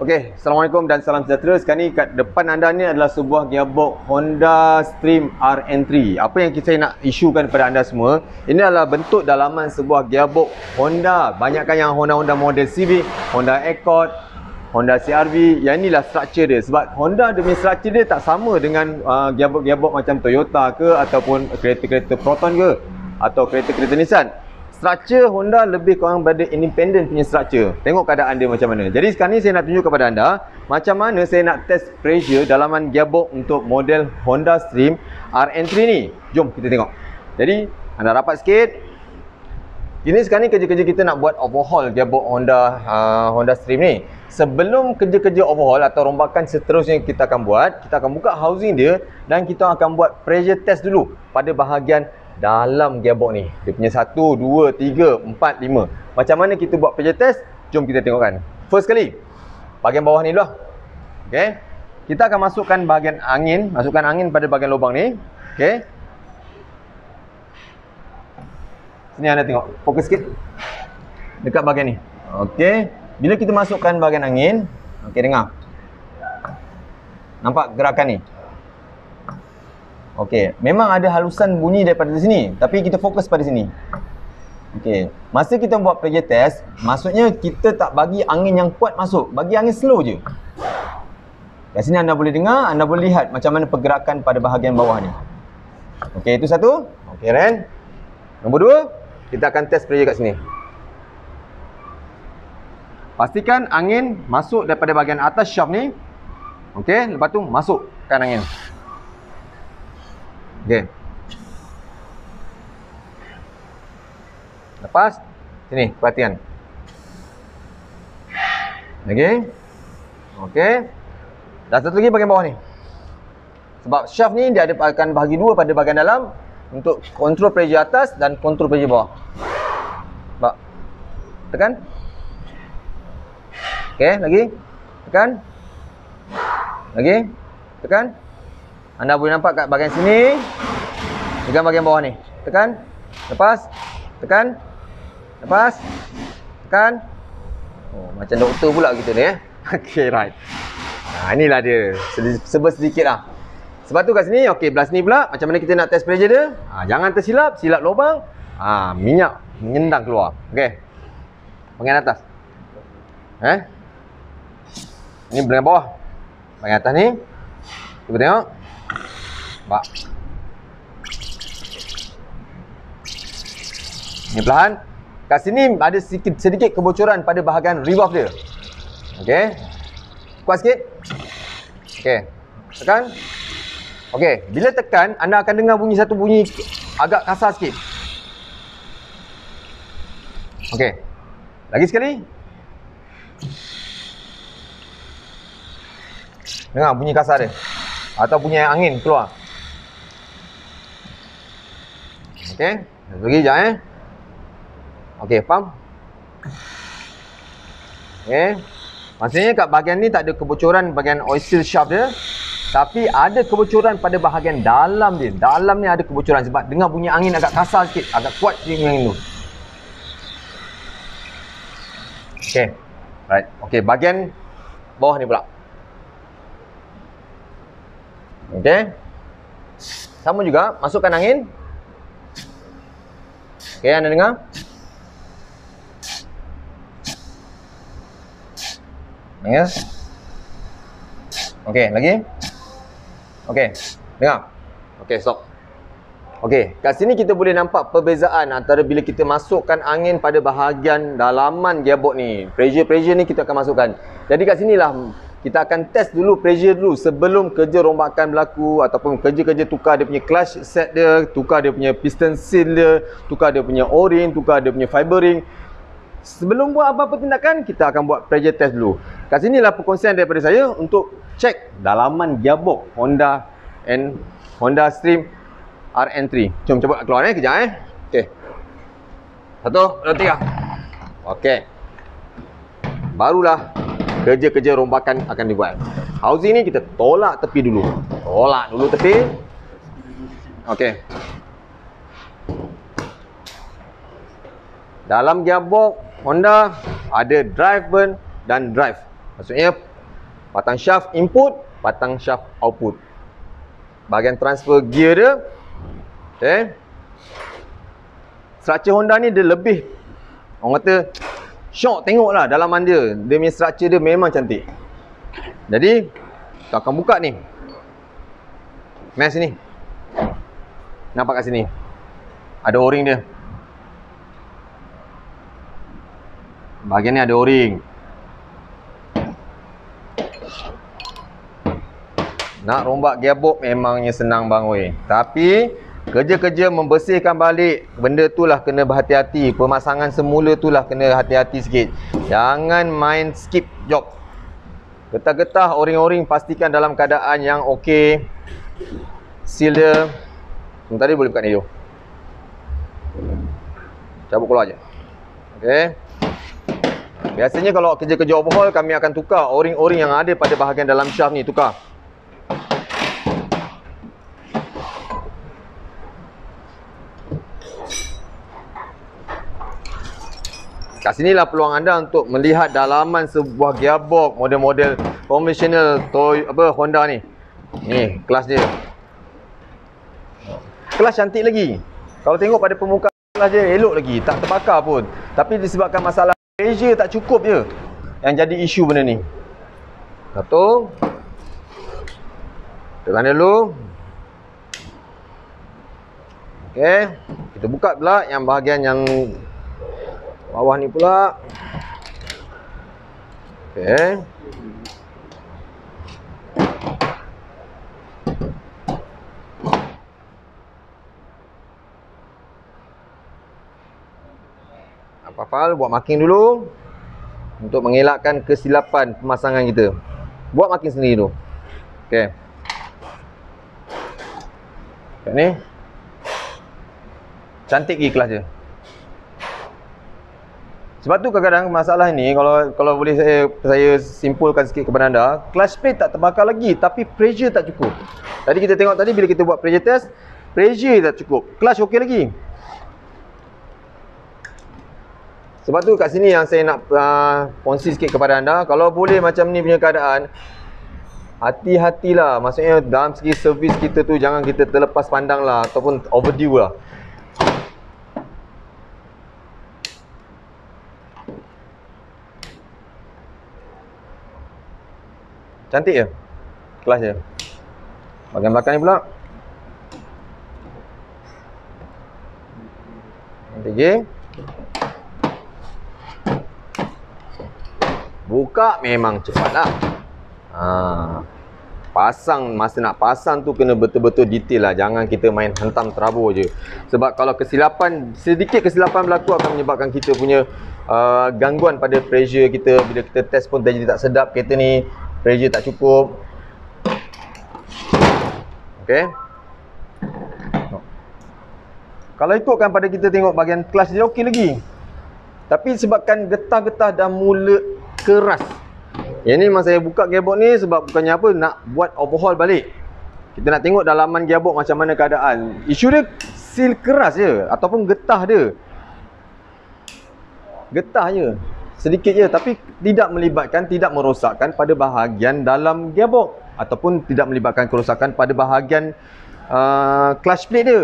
Okey, Assalamualaikum dan salam sejahtera. Sekarang ni kat depan anda ni adalah sebuah gearbox Honda Stream RN3. Apa yang saya nak isukan kepada anda semua, ini adalah bentuk dalaman sebuah gearbox Honda. Banyakkan yang Honda model Civic, Honda Accord, Honda CR-V. Yang inilah struktur dia. Sebab Honda dia punya struktur dia tak sama dengan gearbox macam Toyota ke, ataupun kereta-kereta Proton ke, atau kereta-kereta Nissan. Struktur Honda lebih kurang berada independent punya struktur. Tengok keadaan dia macam mana. Jadi sekarang ni saya nak tunjuk kepada anda macam mana saya nak test pressure dalaman gearbox untuk model Honda Stream RN3 ni. Jom kita tengok. Jadi anda rapat sikit. Ini sekarang ni kerja-kerja kita nak buat overhaul gearbox Honda Stream ni. Sebelum kerja-kerja overhaul atau rombakan seterusnya kita akan buat, kita akan buka housing dia dan kita akan buat pressure test dulu pada bahagian dalam gearbox ni. Dia punya 1, 2, 3, 4, 5. Macam mana kita buat pressure test? Jom kita tengokkan. First kali, bahagian bawah ni dulu. Okey. Kita akan masukkan bahagian angin, pada bahagian lubang ni. Okey. Sini anda tengok, fokus sikit. Dekat bahagian ni. Okey. Bila kita masukkan bahagian angin, okey, dengar. Nampak gerakan ni? Okey, memang ada halusan bunyi daripada sini, tapi kita fokus pada sini. Okey, masa kita buat pressure test, maksudnya kita tak bagi angin yang kuat masuk, bagi angin slow je. Kat sini anda boleh dengar, anda boleh lihat macam mana pergerakan pada bahagian bawah ni. Okey, itu satu. Okey, Ren. Nombor dua, kita akan test pressure kat sini. Pastikan angin masuk daripada bahagian atas shaft ni. Okey, lepas tu masukkan angin. Okey. Lepas sini perhatian. Okey. Okey. Dan satu lagi bahagian bawah ni. Sebab shaft ni dia akan bahagi dua pada bahagian dalam untuk kontrol pressure atas dan kontrol pressure bawah. Nampak? Tekan. Okey, lagi. Tekan. Lagi. Tekan. Anda boleh nampak kat bahagian sini dengan bahagian bawah ni. Tekan. Lepas. Tekan. Lepas. Tekan. Oh, macam doktor pula gitu ni Okey, right. Nah, inilah dia. Sedikit lah. Sebab tu kat sini, okey, belah sini pula. Macam mana kita nak test pressure dia. Jangan tersilap. Silap lubang. Minyak menyendang keluar. Okey. Bahagian atas. Ini bahagian bawah. Bahagian atas ni. Cuba tengok. Nampak? Ini perlahan. Kat sini ada sedikit kebocoran pada bahagian revolve dia. Okey. Kuat sikit. Okey. Tekan. Okey. Bila tekan, anda akan dengar satu bunyi agak kasar sikit. Okey. Lagi sekali. Dengar bunyi kasar dia. Atau bunyi angin keluar. Okey, satu lagi sekejap Okey, faham? Okey. Maksudnya kat bahagian ni tak ada kebocoran bahagian oil seal shaft dia, tapi ada kebocoran pada bahagian dalam dia. Dalam ni ada kebocoran sebab dengar bunyi angin agak kasar sikit, agak kuat bunyi angin tu. Okey. Right. Okey, bahagian bawah ni pula. Okey. Sama juga, masukkan angin. Okey, anda dengar? Ya. Okey, lagi. Okey, dengar. Okey, stop. Okey, kat sini kita boleh nampak perbezaan antara bila kita masukkan angin pada bahagian dalaman gearbox ni. Pressure ni kita akan masukkan. Jadi kat sinilah kita akan test dulu pressure dulu sebelum kerja rombakan berlaku ataupun kerja-kerja tukar dia punya clutch set dia, tukar dia punya piston seal dia, tukar dia punya o-ring, tukar dia punya fiber ring. Sebelum buat apa-apa tindakan, kita akan buat pressure test dulu. Kat sinilah perkongsian daripada saya untuk cek dalaman gearbox Honda Stream RN3. Jom coba keluar kejap Okey. 1, 2, 3. Okey. Barulah kerja-kerja rombakan akan dibuat. Housing ni kita tolak tepi dulu. Tolak dulu tepi. Okey. Dalam gearbox Honda ada drive burn dan drive. Maksudnya Batang shaft input, batang shaft output. Bahagian transfer gear dia. Okay. Structure Honda ni dia lebih, orang kata, syok tengoklah dalaman dia. Dia punya structure dia memang cantik. Jadi, kita akan buka ni. Main sini. Nampak kat sini. Ada o-ring dia. Bahagian ni ada o-ring. Nak rombak gearbox memangnya senang bang weh. Tapi kerja-kerja membersihkan balik benda tu lah kena berhati-hati. Pemasangan semula tu lah kena hati-hati sikit. Jangan main skip job. Getah-getah o-ring-o-ring pastikan dalam keadaan yang okey. Seal dia. Sebentar dia boleh buka ni tu. Cabut keluar je. Okey. Biasanya kalau kerja-kerja overhaul kami akan tukar o-ring-o-ring yang ada pada bahagian dalam shaft ni, tukar. Kat sinilah peluang anda untuk melihat dalaman sebuah gearbox model-model konvensional Honda ni. Ni kelas dia. Kelas cantik lagi. Kalau tengok pada permukaan kelas dia elok lagi, tak terbakar pun. Tapi disebabkan masalah pressure tak cukup je yang jadi isu benda ni. Satu. Tekan dulu. Okey, kita buka pula yang bahagian yang bawah ni pula. Okey. Apa-apa, buat marking dulu untuk mengelakkan kesilapan pemasangan kita. Buat marking sendiri dulu. Okey. Kat ni. Cantik lagi kelas dia. Sebab tu kadang-kadang masalah ni, kalau boleh saya simpulkan sikit kepada anda, clutch plate tak terbakar lagi tapi pressure tak cukup. Tadi kita tengok tadi bila kita buat pressure test, pressure tak cukup. Clutch okey lagi. Sebab tu kat sini yang saya nak kongsi sikit kepada anda, kalau boleh macam ni punya keadaan, hati-hatilah. Maksudnya dalam segi servis kita tu jangan kita terlepas pandang lah ataupun overdue lah. Cantik je kelas dia. Bahagian belakang ni pula cantik je. Buka memang cepat lah. Pasang, masa nak pasang tu kena betul-betul detail lah. Jangan kita main hentam terabur je. Sebab kalau kesilapan, sedikit kesilapan berlaku akan menyebabkan kita punya gangguan pada pressure kita. Bila kita test pun jadi tak sedap kereta ni, pressure tak cukup. Okey. Kalau ikutkan pada kita tengok bahagian clutch dia okey lagi. Tapi sebabkan getah-getah dah mula keras. Yang ni memang saya buka gearbox ni sebab bukannya apa, nak buat overhaul balik. Kita nak tengok dalaman gearbox macam mana keadaan. Isu dia seal keras je ataupun getah dia. Getah je. Sedikit je, tapi tidak melibatkan, tidak merosakkan pada bahagian dalam gearbox ataupun tidak melibatkan kerosakan pada bahagian clutch plate dia.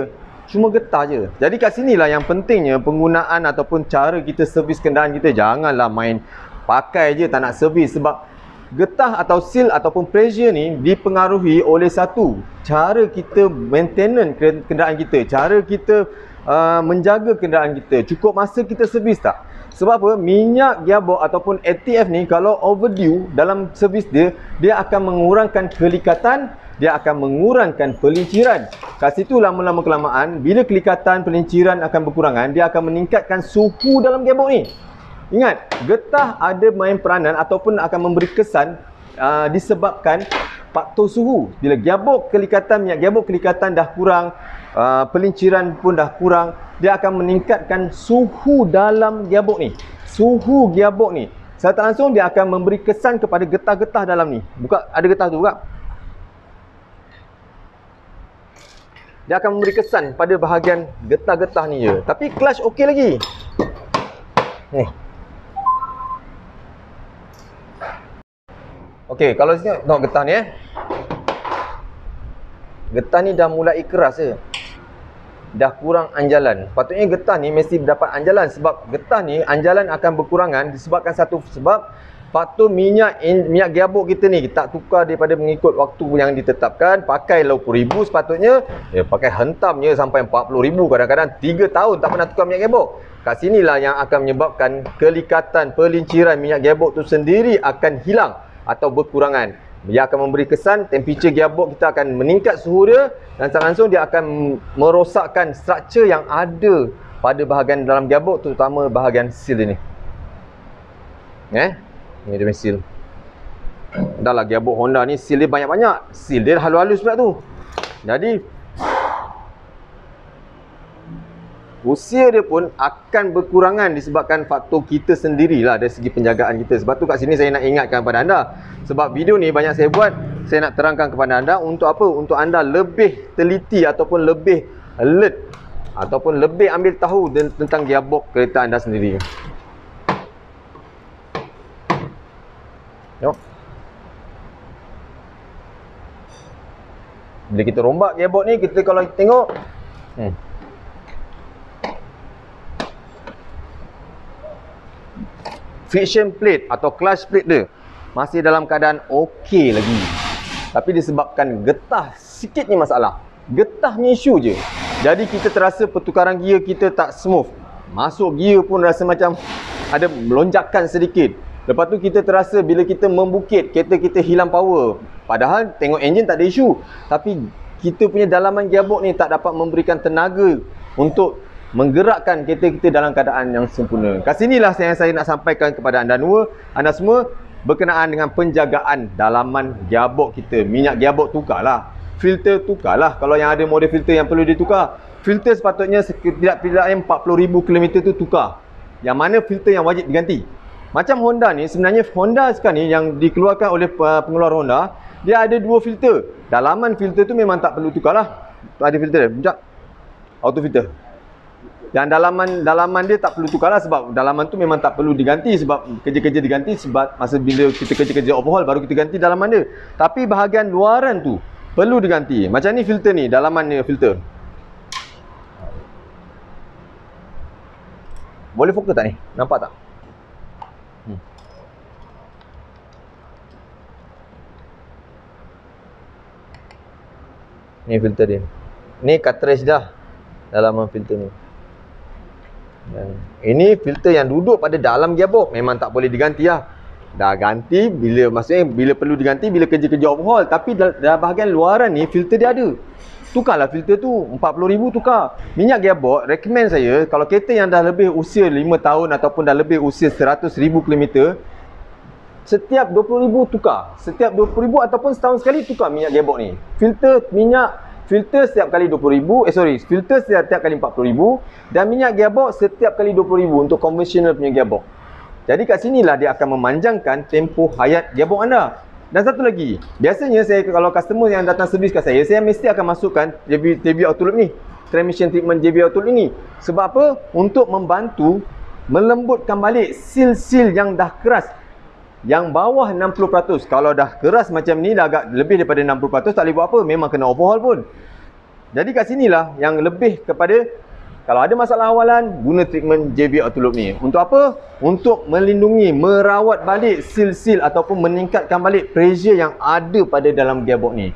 Cuma getah je. Jadi kat sinilah yang pentingnya penggunaan ataupun cara kita servis kenderaan kita. Janganlah main pakai je tak nak servis, sebab getah atau seal ataupun pressure ni dipengaruhi oleh satu, cara kita maintenance kenderaan kita, cara kita menjaga kenderaan kita. Cukup masa kita servis tak? Sebab apa? Minyak gearbox ataupun ATF ni kalau overdue dalam servis dia, dia akan mengurangkan kelikatan, dia akan mengurangkan pelinciran. Kat situ lama-lama kelamaan, bila kelikatan, pelinciran akan berkurangan, dia akan meningkatkan suhu dalam gearbox ni. Ingat, getah ada main peranan ataupun akan memberi kesan disebabkan faktor suhu. Bila gearbox kelikatan, minyak gearbox kelikatan dah kurang, pelinciran pun dah kurang, dia akan meningkatkan suhu dalam gearbox ni. Suhu gearbox ni secara tak langsung dia akan memberi kesan kepada getah-getah dalam ni. Buka, ada getah tu buka. Dia akan memberi kesan pada bahagian getah-getah ni je. Tapi clutch okey lagi. Ni. Okey, kalau sini tengok getah ni Getah ni dah mulai keras je. Dah kurang anjalan. Patutnya getah ni mesti dapat anjalan, sebab getah ni anjalan akan berkurangan disebabkan satu sebab faktor minyak gearbox kita ni tak tukar daripada mengikut waktu yang ditetapkan. Pakai 80,000 sepatutnya pakai hentamnya sampai 40,000, kadang-kadang 3 tahun tak pernah tukar minyak gearbox. Kat sinilah yang akan menyebabkan kelikatan pelinciran minyak gearbox tu sendiri akan hilang atau berkurangan. Dia akan memberi kesan temperature gearbox kita akan meningkat suhu dia, dan langsung dia akan merosakkan struktur yang ada pada bahagian dalam gearbox, terutama bahagian seal ni. Ni dia punya seal. Dah lah gearbox Honda ni seal dia banyak-banyak. Seal dia halus-halus pula tu. Jadi usia dia pun akan berkurangan disebabkan faktor kita sendirilah dari segi penjagaan kita. Sebab tu kat sini saya nak ingatkan kepada anda. Sebab video ni banyak saya buat, saya nak terangkan kepada anda untuk apa? Untuk anda lebih teliti ataupun lebih alert ataupun lebih ambil tahu tentang gearbox kereta anda sendiri. Tengok. Bila kita rombak gearbox ni, kita kalau tengok friction plate atau clutch plate dia masih dalam keadaan okey lagi. Tapi disebabkan getah sikit ni masalah. Getah ni isu je. Jadi kita terasa pertukaran gear kita tak smooth. Masuk gear pun rasa macam ada melonjakan sedikit. Lepas tu kita terasa bila kita membukit, kereta kita hilang power. Padahal tengok enjin tak ada isu. Tapi kita punya dalaman gearbox ni tak dapat memberikan tenaga untuk menggerakkan kereta kita dalam keadaan yang sempurna. Kat sinilah yang saya nak sampaikan kepada anda semua berkenaan dengan penjagaan dalaman gearbox kita. Minyak gearbox tukarlah. Filter tukarlah. Kalau yang ada model filter yang perlu ditukar. Filter sepatutnya tidak-tidaknya 40,000 km tu tukar. Yang mana filter yang wajib diganti. Macam Honda ni, sebenarnya Honda sekarang ni yang dikeluarkan oleh pengeluar Honda, dia ada 2 filter. Dalaman filter tu memang tak perlu tukar lah. Ada filter dia, sekejap. Auto filter. Yang dalaman dia tak perlu tukar lah, sebab dalaman tu memang tak perlu diganti, sebab kerja-kerja diganti sebab masa bila kita kerja-kerja overhaul baru kita ganti dalaman dia. Tapi bahagian luaran tu perlu diganti. Macam ni filter ni, dalaman ni filter. Boleh fokus tak ni? Nampak tak? Ni filter dia. Ni cartridge dah dalaman filter ni. Dan ini filter yang duduk pada dalam gearbox, memang tak boleh diganti lah. Dah ganti maksudnya bila perlu diganti bila kerja-kerja overhaul. Tapi dalam bahagian luaran ni filter dia ada. Tukarlah filter tu, 40,000 tukar. Minyak gearbox recommend saya, kalau kereta yang dah lebih usia 5 tahun ataupun dah lebih usia 100,000 km, setiap 20,000 tukar. Setiap 20,000 ataupun setahun sekali tukar minyak gearbox ni. Filter setiap kali 20,000, filter setiap kali 40,000 dan minyak gearbox setiap kali 20,000 untuk conventional punya gearbox. Jadi kat sinilah dia akan memanjangkan tempoh hayat gearbox anda. Dan satu lagi, biasanya saya kalau customer yang datang servis kat saya mesti akan masukkan JB Auto Loop ni, transmission treatment JB Auto Loop ni. Sebab apa? Untuk membantu melembutkan balik seal-seal yang dah keras. Yang bawah 60%. Kalau dah keras macam ni, dah agak lebih daripada 60%, tak boleh buat apa. Memang kena overhaul pun. Jadi kat sinilah yang lebih kepada, kalau ada masalah awalan, guna treatment JB Auto Loop ni. Untuk apa? Untuk melindungi, merawat balik seal-seal ataupun meningkatkan balik pressure yang ada pada dalam gearbox ni.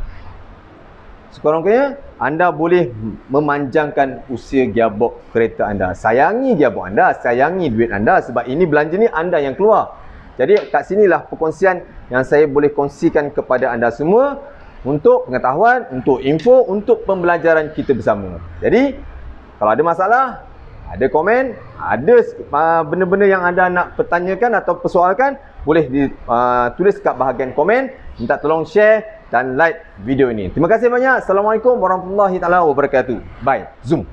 Sekurang-kurangnya, anda boleh memanjangkan usia gearbox kereta anda. Sayangi gearbox anda, sayangi duit anda, sebab ini belanja ni anda yang keluar. Jadi kat sinilah perkongsian yang saya boleh kongsikan kepada anda semua untuk pengetahuan, untuk info, untuk pembelajaran kita bersama. Jadi kalau ada masalah, ada komen, ada benda-benda yang anda nak pertanyakan atau persoalkan, boleh tulis kat bahagian komen. Minta tolong share dan like video ini. Terima kasih banyak. Assalamualaikum warahmatullahi wabarakatuh. Bye. Zoom.